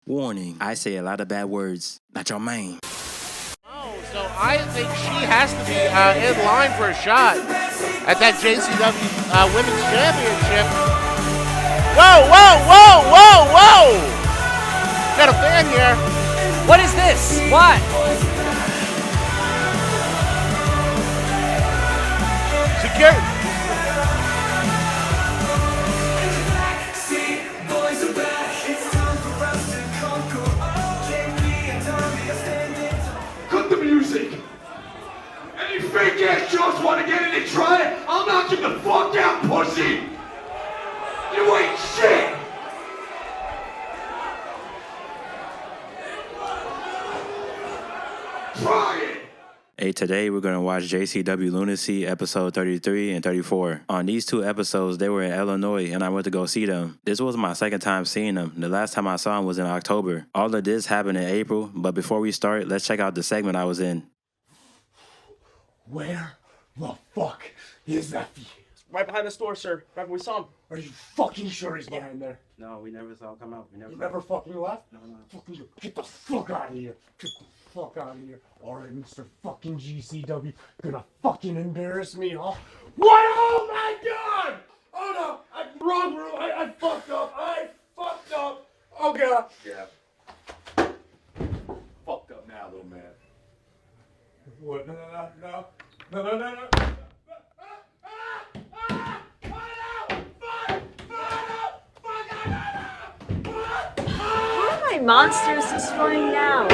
Warning, I say a lot of bad words. Not your main. Oh, so I think she has to be in line for a shot at that JCW Women's Championship. Whoa, whoa, whoa, whoa, whoa! Got a fan here. What is this? What? Security. Cut the music. Any fake ass chumps want to get in and try it? I'll knock you the fuck out, pussy. You ain't shit. Try it. Hey, today we're going to watch JCW Lunacy episode 33 and 34. On these two episodes, they were in Illinois and I went to go see them. This was my second time seeing them. The last time I saw them was in October. All of this happened in April, but before we start, let's check out the segment I was in. Where the fuck is Effy? Right behind the store, sir. Right where we saw him. Are you fucking sure he's behind there? No, we never saw him come out. You never fucking left? No. Fucking get the fuck out of here. Get the fuck out of here. Alright, Mr. fucking GCW. Gonna fucking embarrass me, huh? What? Oh my god! Oh no! I'm wrong room. I fucked up. I fucked up. Oh god. Yeah. Fucked up now, little man. What? No. What are my monsters destroying now?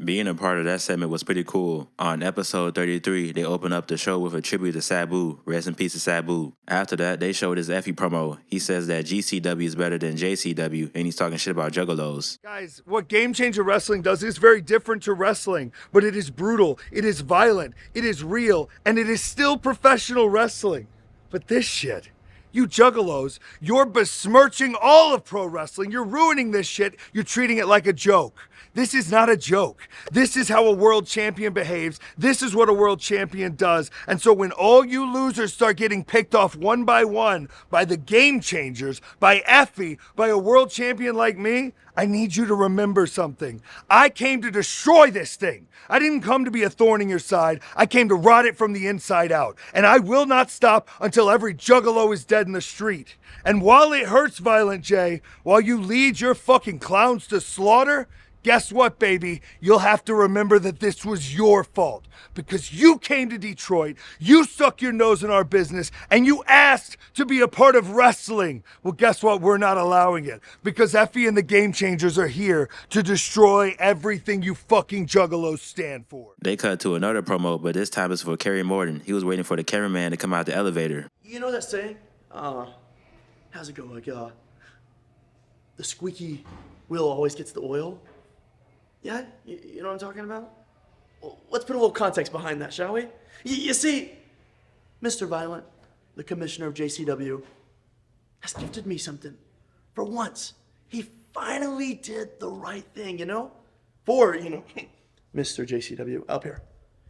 Being a part of that segment was pretty cool. On episode 33, they opened up the show with a tribute to Sabu. Rest in peace to Sabu. After that, they showed his Effy promo. He says that GCW is better than JCW, and he's talking shit about Juggalos. Guys, what Game Changer Wrestling does is very different to wrestling, but it is brutal, it is violent, it is real, and it is still professional wrestling. But this shit, you Juggalos, you're besmirching all of pro wrestling. You're ruining this shit. You're treating it like a joke. This is not a joke. This is how a world champion behaves. This is what a world champion does. And so when all you losers start getting picked off one by one by the Game Changers, by Effy, by a world champion like me, I need you to remember something. I came to destroy this thing. I didn't come to be a thorn in your side. I came to rot it from the inside out. And I will not stop until every Juggalo is dead in the street. And while it hurts, Violent J, while you lead your fucking clowns to slaughter, guess what, baby? You'll have to remember that this was your fault. Because you came to Detroit, you stuck your nose in our business, and you asked to be a part of wrestling. Well, guess what? We're not allowing it. Because Effy and the Game Changers are here to destroy everything you fucking Juggalos stand for. They cut to another promo, but this time it's for Kerry Morton. He was waiting for the cameraman to come out the elevator. You know that saying? How's it go? Like, the squeaky wheel always gets the oil? Yeah? You know what I'm talking about? Well, let's put a little context behind that, shall we? You see, Mr. Violent, the commissioner of JCW, has gifted me something. For once, he finally did the right thing, you know? For, Mr. JCW up here.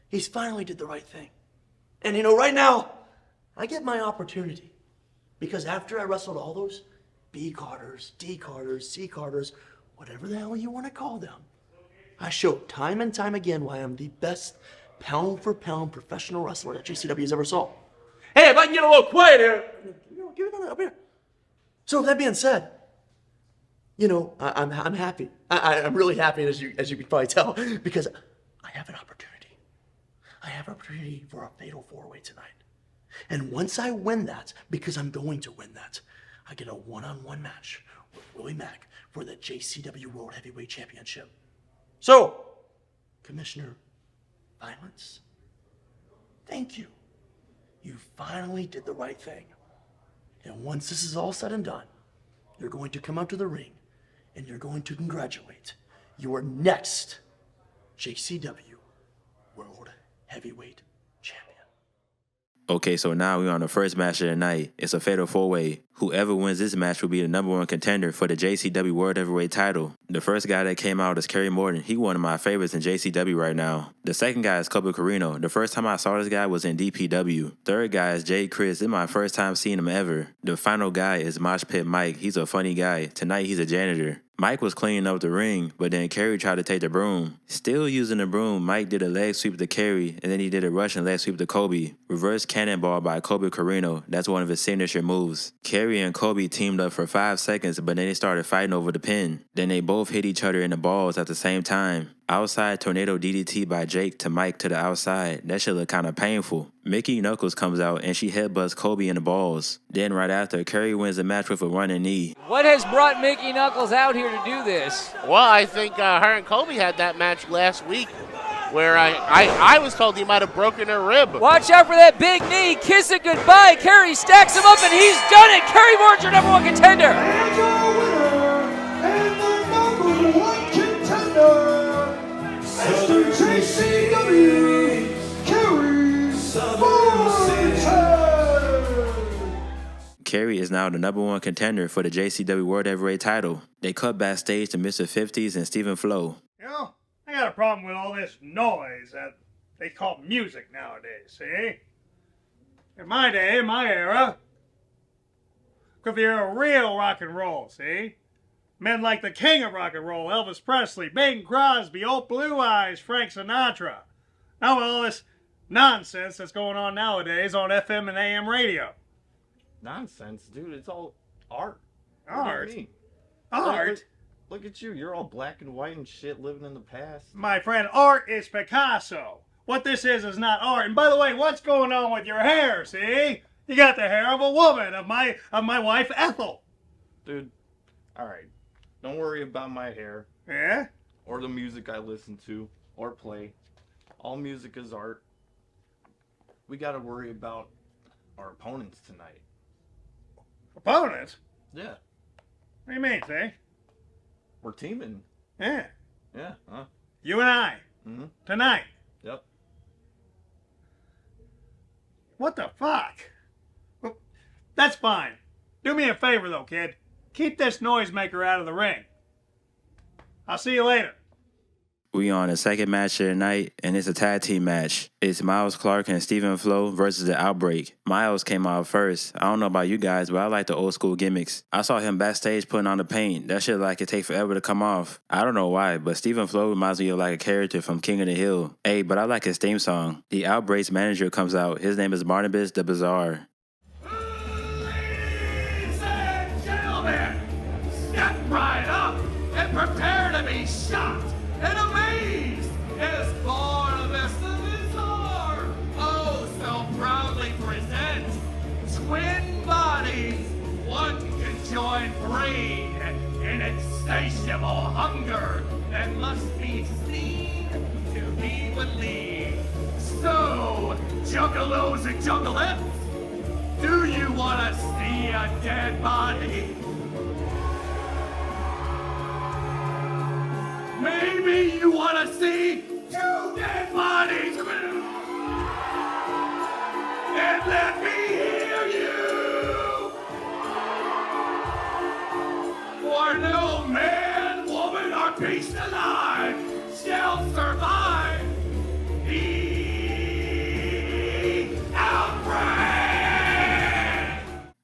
He's finally did the right thing. And right now, I get my opportunity. Because after I wrestled all those B Carters, D Carters, C Carters, whatever the hell you want to call them, I showed time and time again why I'm the best pound-for-pound professional wrestler that JCW has ever saw. Hey, if I can get a little quiet here, give it up here. So with that being said, I'm happy. I'm really happy, as you can probably tell, because I have an opportunity. I have an opportunity for a fatal four-way tonight. And once I win that, because I'm going to win that, I get a one-on-one match with Willie Mack for the JCW World Heavyweight Championship. So, Commissioner Violence, thank you. You finally did the right thing. And once this is all said and done, you're going to come out to the ring and you're going to congratulate your next JCW World Heavyweight Champion. Okay, so now we're on the first match of the night. It's a fatal 4-way. Whoever wins this match will be the #1 contender for the JCW World Heavyweight title. The first guy that came out is Kerry Morton. He one of my favorites in JCW right now. The second guy is Colby Corino. The first time I saw this guy was in DPW. Third guy is Jay Chris. This is my first time seeing him ever. The final guy is Mosh Pit Mike. He's a funny guy. Tonight he's a janitor. Mike was cleaning up the ring, but then Kerry tried to take the broom. Still using the broom, Mike did a leg sweep to Kerry, and then he did a Russian leg sweep to Colby. Reverse cannonball by Colby Corino. That's one of his signature moves. Kerry and Colby teamed up for 5 seconds, but then they started fighting over the pin. Then they both hit each other in the balls at the same time. Outside tornado DDT by Jake to Mike to the outside. That shit look kinda painful. Mickey Knuckles comes out and she headbutts Colby in the balls. Then right after, Kerry wins the match with a running knee. What has brought Mickey Knuckles out here to do this? Well, I think her and Colby had that match last week where I was told he might have broken her rib. Watch out for that big knee. Kiss it goodbye. Kerry stacks him up and he's done it. Kerry Morton's your #1 contender. And your winner, and the #1 contender, Mr. JCW, Kerry Morton. Kerry is now the #1 contender for the JCW World Heavyweight title. They cut backstage to Mr. 50s and Stephen Flo. You know, I got a problem with all this noise that they call music nowadays, see? In my day, in my era, could be a real rock and roll, see? Men like the king of rock and roll, Elvis Presley, Bing Crosby, Old Blue Eyes, Frank Sinatra. Now with all this nonsense that's going on nowadays on FM and AM radio. Nonsense, dude. It's all art. Art? What do you mean? Art? Look at you. You're all black and white and shit living in the past. My friend, art is Picasso. What this is not art. And by the way, what's going on with your hair, see? You got the hair of a woman, of my wife, Ethel. Dude, alright. Don't worry about my hair. Yeah? Or the music I listen to or play. All music is art. We gotta worry about our opponents tonight. Opponents? Yeah. What do you mean, see? We're teaming. Yeah. Yeah, huh? You and I. Mm-hmm. Tonight. Yep. What the fuck? Well, that's fine. Do me a favor, though, kid. Keep this noisemaker out of the ring. I'll see you later. We on the second match of the night, and it's a tag team match. It's Miles Clark and Stephen Flo versus The Outbreak. Miles came out first. I don't know about you guys, but I like the old school gimmicks. I saw him backstage putting on the paint. That shit like it take forever to come off. I don't know why, but Stephen Flo reminds me of like a character from King of the Hill. Hey, but I like his theme song. The Outbreak's manager comes out. His name is Barnabas the Bazaar. Ladies and gentlemen, step right up and prepare to be shocked and amazed as Barnabas the Bazaar so proudly presents twin bodies, one conjoined breed, an insatiable hunger that must be seen to be believed. So, Juggalos and Juggalettes, do you want to see a dead body? Maybe you want to see 2 dead bodies. And let me hear you. For no man, woman, or beast alive shall survive the outbreak.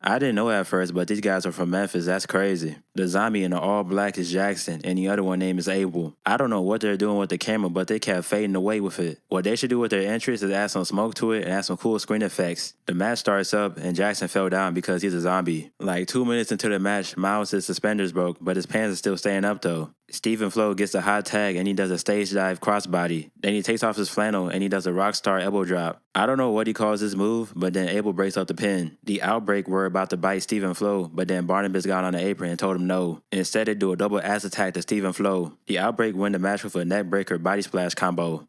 I didn't know at first, but these guys are from Memphis. That's crazy. The zombie in the all black is Jackson, and the other one name is Abel. I don't know what they're doing with the camera, but they kept fading away with it. What they should do with their entrance is add some smoke to it and add some cool screen effects. The match starts up, and Jackson fell down because he's a zombie. Like 2 minutes into the match, Miles' suspenders broke, but his pants are still staying up though. Stephen Flo gets a hot tag and he does a stage dive crossbody. Then he takes off his flannel and he does a rockstar elbow drop. I don't know what he calls this move, but then Abel breaks up the pin. The Outbreak were about to bite Stephen Flo, but then Barnabas got on the apron and told him no. Instead, they do a double ass attack to Stephen Flo. The Outbreak win the match with a neck breaker body splash combo.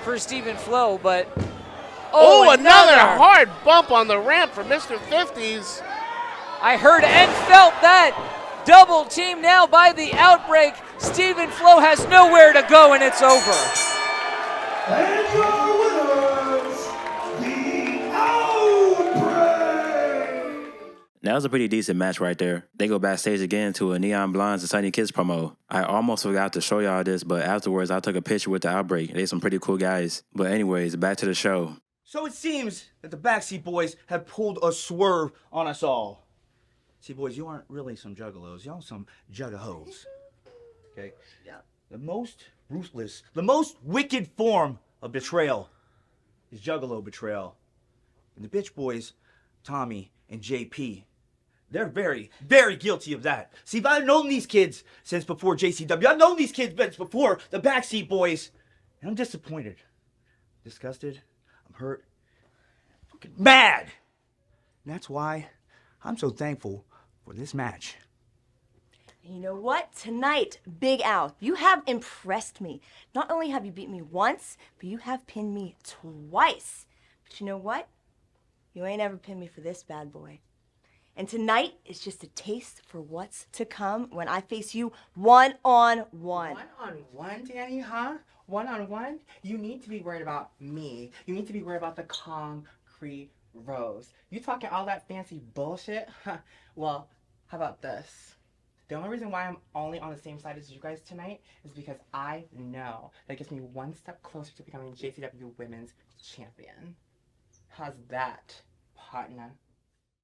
For Stephen Flo, but... Oh, another hard bump on the ramp for Mr. 50s. I heard and felt that. Double team now by the Outbreak. Stephen Flo has nowhere to go and it's over. And your winners, the Outbreak. That was a pretty decent match right there. They go backstage again to a Neon Blondes and Sunny Kiss promo. I almost forgot to show y'all this, but afterwards I took a picture with the Outbreak. They some pretty cool guys. But anyways, back to the show. So it seems that the Backseat Boys have pulled a swerve on us all. See, boys, you aren't really some juggalos. Y'all some juggalos. Okay? Yeah. The most ruthless, the most wicked form of betrayal is juggalo betrayal. And the bitch boys, Tommy and JP, they're very, very guilty of that. See, I've known these kids since before JCW. I've known these kids since before the Backseat Boys. And I'm disappointed, disgusted, I'm hurt, fucking mad. And that's why I'm so thankful for this match. You know what? Tonight, Big Al, you have impressed me. Not only have you beat me once, but you have pinned me twice. But you know what? You ain't ever pinned me for this bad boy. And tonight is just a taste for what's to come when I face you one-on-one. One-on-one, Dani, huh? One-on-one? You need to be worried about me. You need to be worried about the concrete rose. You talking all that fancy bullshit? Well, how about this? The only reason why I'm only on the same side as you guys tonight is because I know that it gets me one step closer to becoming JCW Women's Champion. How's that, partner?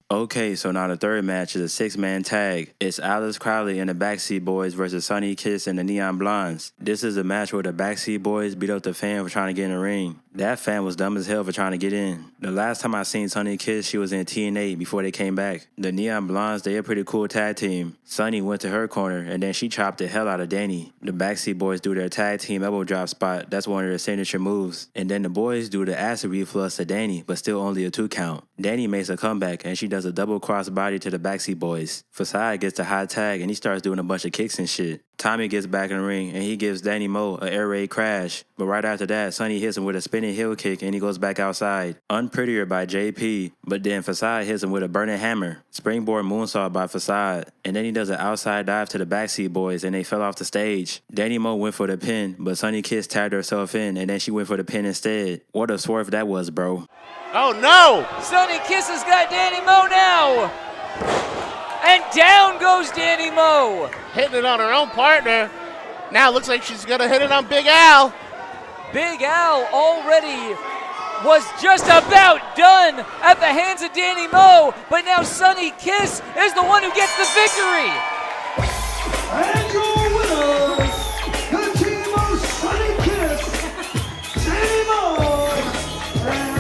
Okay, so now the third match is a 6-man tag. It's Alice Crowley and the Backseat Boys versus Sunny Kiss and the Neon Blondes. This is a match where the Backseat Boys beat up the fan for trying to get in the ring. That fan was dumb as hell for trying to get in. The last time I seen Sunny Kiss, she was in TNA before they came back. The Neon Blondes, they a pretty cool tag team. Sunny went to her corner and then she chopped the hell out of Dani. The Backseat Boys do their tag team elbow drop spot. That's one of their signature moves. And then the boys do the acid reflux to Dani, but still only a 2 count. Dani makes a comeback and she does a double cross body to the Backseat Boys. Facade gets the high tag and he starts doing a bunch of kicks and shit. Tommy gets back in the ring and he gives Danny Moe a air raid crash. But right after that, Sunny hits him with a spinning heel kick and he goes back outside. Unprettier by JP, but then Facade hits him with a burning hammer. Springboard moonsault by Facade. And then he does an outside dive to the Backseat Boys and they fell off the stage. Danny Moe went for the pin, but Sunny Kiss tagged herself in and then she went for the pin instead. What a swerve that was, bro. Oh no! Sunny Kiss has got Danny Moe now! And down goes Danny Moe! Hitting it on her own partner. Now it looks like she's gonna hit it on Big Al. Big Al already was just about done at the hands of Danny Moe, but now Sunny Kiss is the one who gets the victory! And your winners, the team of Sunny Kiss, Danny Moe, and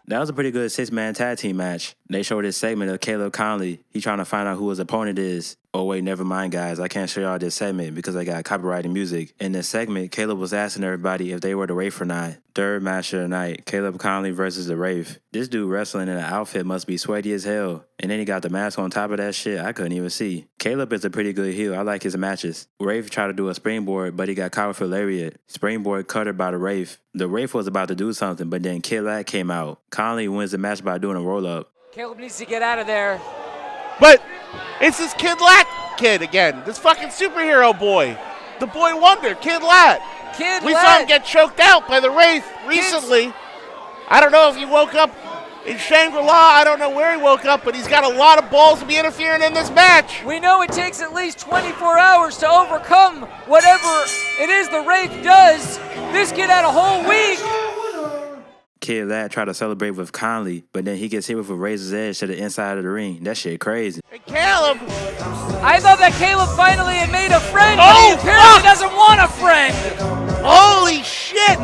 That was a pretty good 6-man tag team match. They showed this segment of Caleb Konley. He trying to find out who his opponent is. Oh wait, never mind guys, I can't show y'all this segment because I got copyrighted music. In this segment, Caleb was asking everybody if they were the Wraith or not. Third match of the night, Caleb Konley versus the Wraith. This dude wrestling in an outfit must be sweaty as hell. And then he got the mask on top of that shit, I couldn't even see. Caleb is a pretty good heel, I like his matches. Wraith tried to do a springboard, but he got caught with a lariat. Springboard cutter by the Wraith. The Wraith was about to do something, but then Kid Lad came out. Konley wins the match by doing a roll-up. Caleb needs to get out of there. But it's this Kid Lat kid again. This fucking superhero boy. The boy wonder, Kid Lat. We saw him get choked out by the Wraith recently. I don't know if he woke up in Shangri-La. I don't know where he woke up, but he's got a lot of balls to be interfering in this match. We know it takes at least 24 hours to overcome whatever it is the Wraith does. This kid had a whole week. Kid Lad tried to celebrate with Konley, but then he gets hit with a razor's edge to the inside of the ring. That shit crazy. Hey, Caleb! I thought that Caleb finally had made a friend, but Oh, he apparently fuck! doesn't want a friend. Holy shit!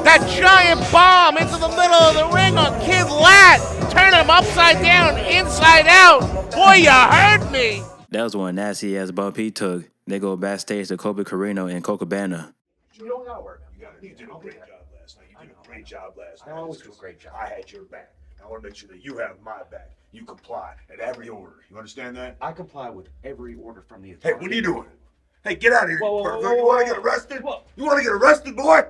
That giant bomb into the middle of the ring on Kid Lat. Turn him upside down, inside out. Boy, you heard me. That was one nasty ass bump he took. They go backstage to Colby Corino and Cocabana. You don't gotta work. You did a great job last night. You did a great job last night. I always do a great job. I had your back. I want to make sure that you have my back. You comply at every order. You understand that? I comply with every order from the Hey, authority. what are you doing? Hey, get out of here, you pervert. You want to get arrested? You want to get arrested, boy?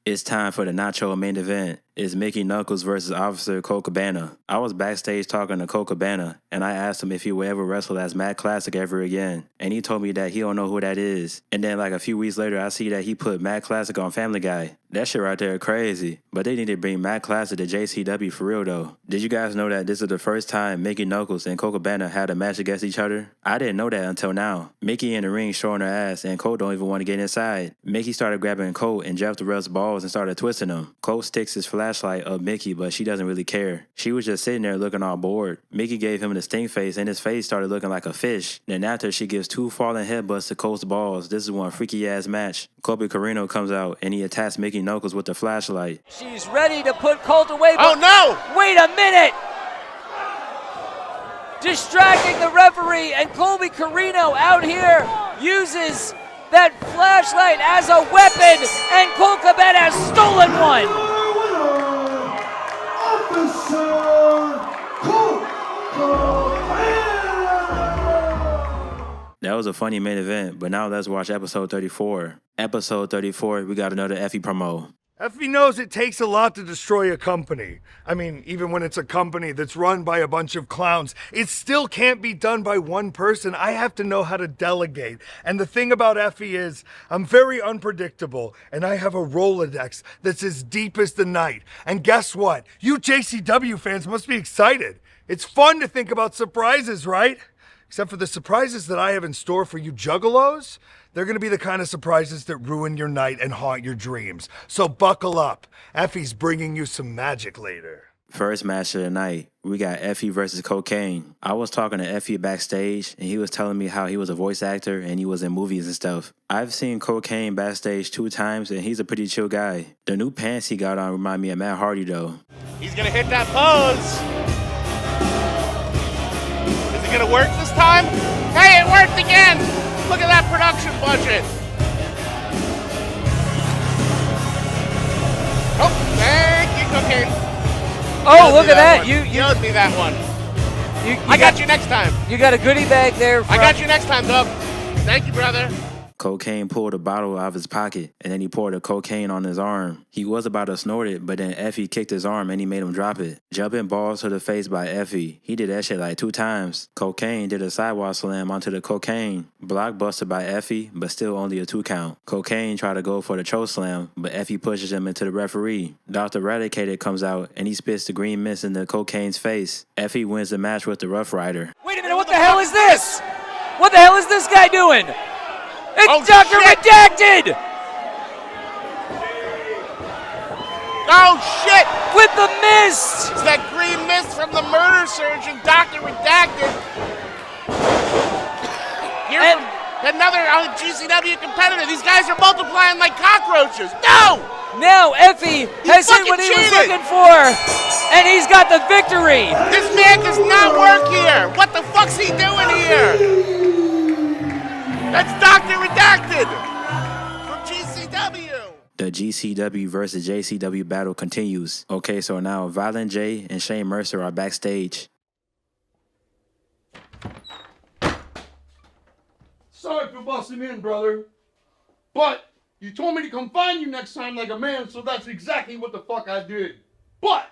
It's time for the Nacho main event. is Mickey Knuckles versus Officer Colt Cabana. I was backstage talking to Colt Cabana, and I asked him if he would ever wrestle as Mack Classic ever again, and he told me that he don't know who that is. And then like a few weeks later, I see that he put Mack Classic on Family Guy. That shit right there crazy. But they need to bring Mack Classic to JCW for real though. Did you guys know that this is the first time Mickey Knuckles and Colt Cabana had a match against each other? I didn't know that until now. Mickey in the ring showing her ass, and Colt don't even want to get inside. Mickey started grabbing Colt and Jeff Durrell's balls and started twisting them. Colt sticks his flashlight up Mickey, but she doesn't really care. She was just sitting there looking all bored. Mickey gave him the stink face, and his face started looking like a fish. Then after, she gives 2 falling headbutts to Colt's balls. This is one freaky ass match. Colby Corino comes out and he attacks Mickey Knuckles with the flashlight. She's ready to put Colt away. Oh no! Wait a minute! Distracting the referee, and Colby Corino out here uses that flashlight as a weapon, and Colt Cabana has stolen one. That was a funny main event, but now let's watch episode 34. Episode 34, we got another Effy promo. Effy knows it takes a lot to destroy a company. I mean, even when it's a company that's run by a bunch of clowns, it still can't be done by one person. I have to know how to delegate. And the thing about Effy is, I'm very unpredictable, and I have a Rolodex that's as deep as the night. And guess what? You JCW fans must be excited. It's fun to think about surprises, right? Except for the surprises that I have in store for you Juggalos. They're going to be the kind of surprises that ruin your night and haunt your dreams. So buckle up. Effy's bringing you some magic later. First match of the night, we got Effy versus Cocaine. I was talking to Effy backstage, and he was telling me how he was a voice actor and he was in movies and stuff. I've seen Cocaine backstage 2 times, and he's a pretty chill guy. The new pants he got on remind me of Matt Hardy, though. He's going to hit that pose. Is it going to work this time? Hey, it worked again. Look at that production budget. Oh, thank you, Cocaine. Oh, look at that. You owed me that one. I got you next time. You got a goodie bag there. I got you next time, Doug. Thank you, brother. Cocaine pulled a bottle out of his pocket, and then he poured the cocaine on his arm. He was about to snort it, but then Effy kicked his arm and he made him drop it. Jumping balls to the face by Effy. He did that shit like 2 times. Cocaine did a sidewalk slam onto the cocaine. Blockbuster by Effy, but still only a 2 count. Cocaine tried to go for the choke slam, but Effy pushes him into the referee. Dr. Eradicated comes out and he spits the green mist into Cocaine's face. Effy wins the match with the Rough Rider. Wait a minute, what the hell is this? What the hell is this guy doing? It's Dr. Shit. Redacted! Oh, shit! With the mist! It's that green mist from the murder surgeon, Dr. Redacted. Here's another GCW competitor. These guys are multiplying like cockroaches. No! Now Effy has hit what he was looking for, and he's got the victory. This man does not work here. What the fuck's he doing here? That's Dr. Redacted from GCW. The GCW versus JCW battle continues. Okay, so now Violent J and Shane Mercer are backstage. Sorry for busting in, brother. But you told me to come find you next time like a man, so that's exactly what the fuck I did. But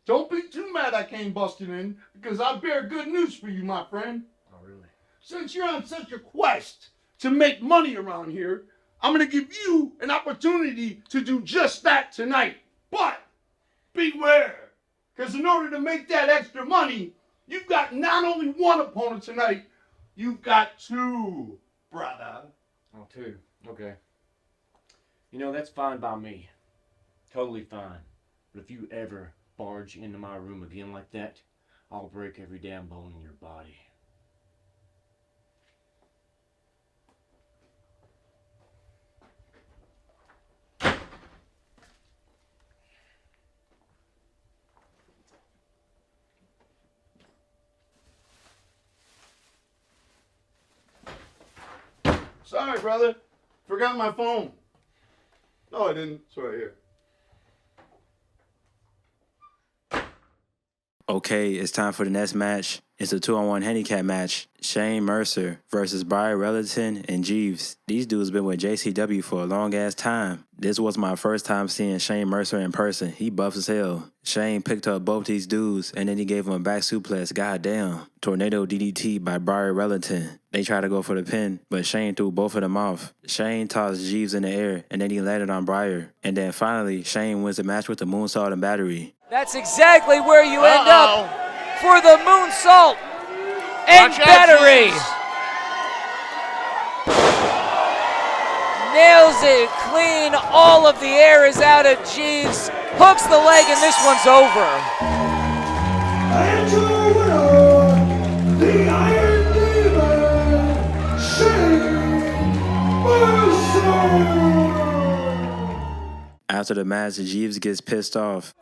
don't be too mad I came busting in, because I bear good news for you, my friend. Oh, really? Since you're on such a quest to make money around here, I'm going to give you an opportunity to do just that tonight. But beware, because in order to make that extra money, you've got not only one opponent tonight, you've got 2, brother. Oh, 2. Okay. You know, that's fine by me. Totally fine. But if you ever barge into my room again like that, I'll break every damn bone in your body. Sorry, brother. Forgot my phone. No, I didn't. It's right here. Okay, it's time for the next match. It's a 2-on-1 handicap match. Shane Mercer versus Breyer, Wellington, and Jeeves. These dudes been with JCW for a long ass time. This was my first time seeing Shane Mercer in person. He buff as hell. Shane picked up both these dudes and then he gave him a back suplex. Goddamn. Tornado DDT by Breyer Wellington. They tried to go for the pin, but Shane threw both of them off. Shane tossed Jeeves in the air and then he landed on Breyer. And then finally, Shane wins the match with the moonsault and battery. That's exactly where you end up for the moonsault and battery. Nails it clean. All of the air is out of Jeeves. Hooks the leg, and this one's over. And your winner, the Iron Demon, Shane Mercer. After the match, Jeeves gets pissed off.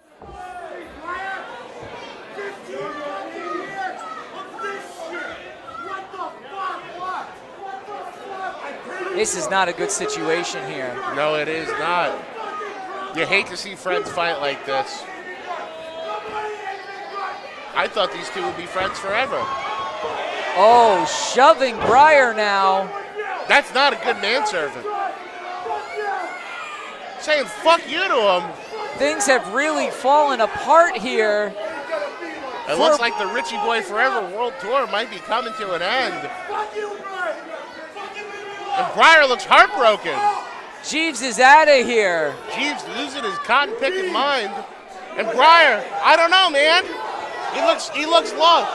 This is not a good situation here. No, it is not. You hate to see friends fight like this. I thought these two would be friends forever. Oh, shoving Breyer now. That's not a good manservant. Saying fuck you to him. Things have really fallen apart here. It looks like the Richie Boy Forever World Tour might be coming to an end. And Breyer looks heartbroken. Jeeves is out of here. Jeeves losing his cotton-picking mind. And Breyer, I don't know, man. He looks lost.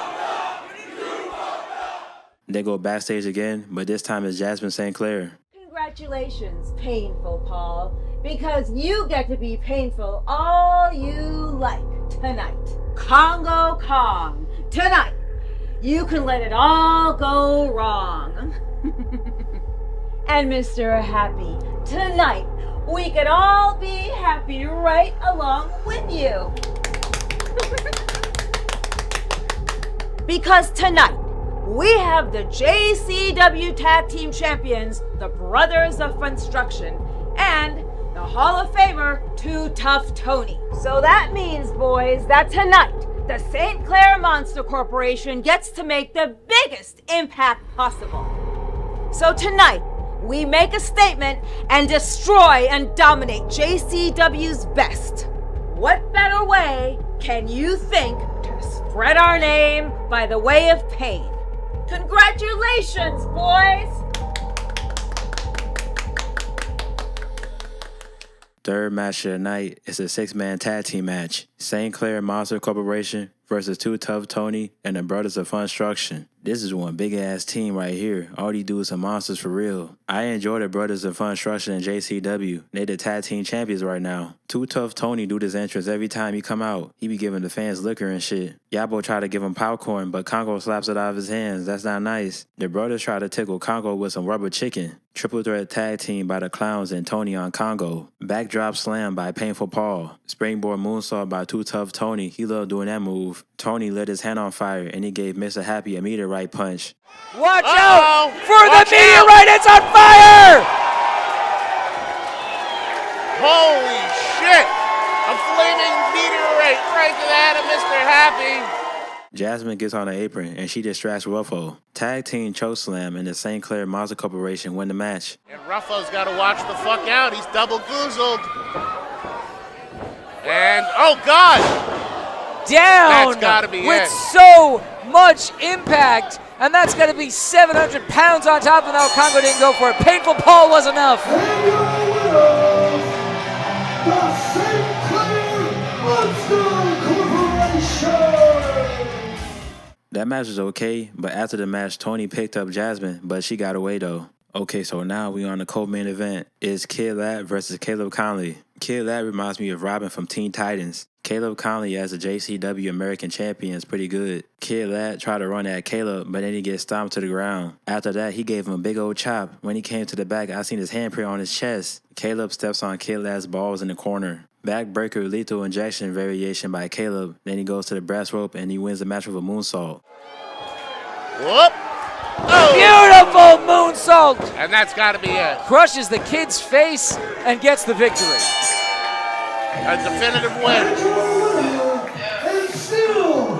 They go backstage again, but this time it's Jasmin St. Clair. Congratulations, Painful Paul, because you get to be painful all you like tonight. Kongo Kong, tonight. You can let it all go wrong. And Mr. Happy, tonight we can all be happy right along with you. Because tonight we have the JCW Tag Team Champions, the Brothers of Funstruction, and the Hall of Famer, Too Tough Tony. So that means, boys, that tonight the St. Clair Monster Corporation gets to make the biggest impact possible. So tonight, we make a statement and destroy and dominate JCW's best. What better way can you think to spread our name by the way of pain? Congratulations, boys! Third match of the night is a 6-man tag team match. St. Clair Monster Corporation versus Too Tough Tony and the Brothers of Funstruction. This is one big-ass team right here. All these dudes are monsters for real. I enjoy the Brothers of Funstruction and JCW. They the tag team champions right now. Too Tough Tony do this entrance every time he come out. He be giving the fans liquor and shit. Yabo try to give him popcorn, but Kongo slaps it out of his hands. That's not nice. The brothers try to tickle Kongo with some rubber chicken. Triple threat tag team by the Clowns and Tony on Kongo. Backdrop slam by Painful Paul. Springboard moonsault by Too Tough Tony. He loved doing that move. Tony lit his hand on fire and he gave Mr. Happy a meteorite punch. Watch out for the meteorite! It's on fire! Holy shit! A flaming meteorite right to the head of Mr. Happy. Jasmin gets on the apron and she distracts Ruffo. Tag team chokeslam and the St. Clair Monster Corporation win the match. And Ruffo's got to watch the fuck out. He's double goozled. And, oh God! Down That's gotta be with it. so much impact. And that's got to be 700 pounds on top of that. Kongo didn't go for it. Painful Paul was enough. That match was okay, but after the match, Tony picked up Jasmin, but she got away though. Okay, so now we on the co-main event. It's Kid Lad versus Caleb Konley. Kid Lad reminds me of Robin from Teen Titans. Caleb Konley as the JCW American Champion is pretty good. Kid Lad tried to run at Caleb, but then he gets stomped to the ground. After that, he gave him a big old chop. When he came to the back, I seen his handprint on his chest. Caleb steps on Kid Lad's balls in the corner. Backbreaker lethal injection variation by Caleb. Then he goes to the brass rope and he wins the match with a moonsault. Whoop! Oh. Beautiful moonsault! And that's got to be it. Crushes the kid's face and gets the victory. A definitive win. And still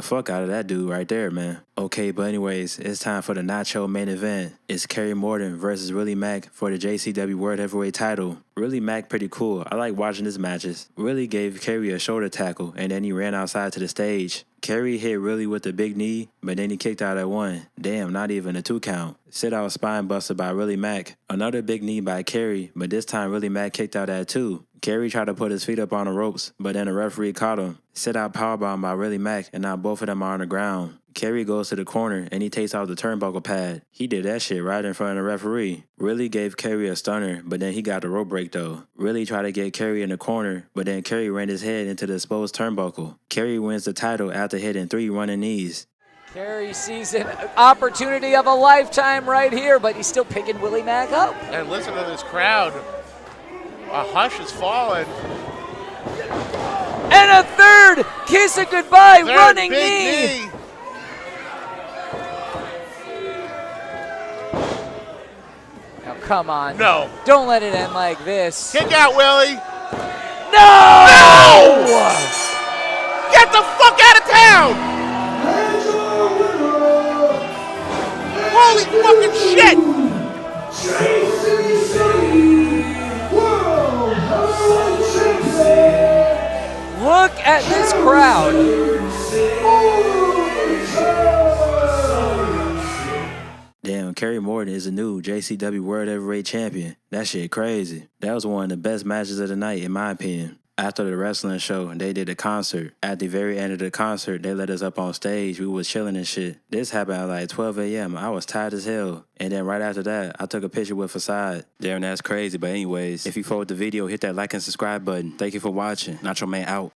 fuck out of that dude right there, man. Okay, but anyways, it's time for the Nacho main event. It's Kerry Morton versus Willie Mack for the JCW World Heavyweight title. Willie Mack pretty cool. I like watching his matches. Willie gave Kerry a shoulder tackle, and then he ran outside to the stage. Kerry hit Willie with the big knee, but then he kicked out at 1. Damn, not even a 2 count. Sit out spine buster by Willie Mack. Another big knee by Kerry, but this time Willie Mack kicked out at 2. Kerry tried to put his feet up on the ropes, but then the referee caught him. Sit out powerbomb by Willie Mack, and now both of them are on the ground. Kerry goes to the corner, and he takes out the turnbuckle pad. He did that shit right in front of the referee. Willie gave Kerry a stunner, but then he got the rope break though. Willie tried to get Kerry in the corner, but then Kerry ran his head into the exposed turnbuckle. Kerry wins the title after hitting 3 running knees. Kerry sees an opportunity of a lifetime right here, but he's still picking Willie Mack up. And listen to this crowd. A hush is falling. And a third kiss of goodbye, running big knee. Now come on. No. Don't let it end like this. Kick out, Willie. No! No! Get the fuck out of town! Holy fucking shit! Look at this crowd. Damn, Kerry Morton is a new JCW World Heavyweight Champion. That shit crazy. That was one of the best matches of the night, in my opinion. After the wrestling show, they did a concert. At the very end of the concert, they let us up on stage. We was chilling and shit. This happened at like 12 a.m. I was tired as hell. And then right after that, I took a picture with Facade. Damn, that's crazy. But anyways, if you followed the video, hit that like and subscribe button. Thank you for watching. Nachomane out.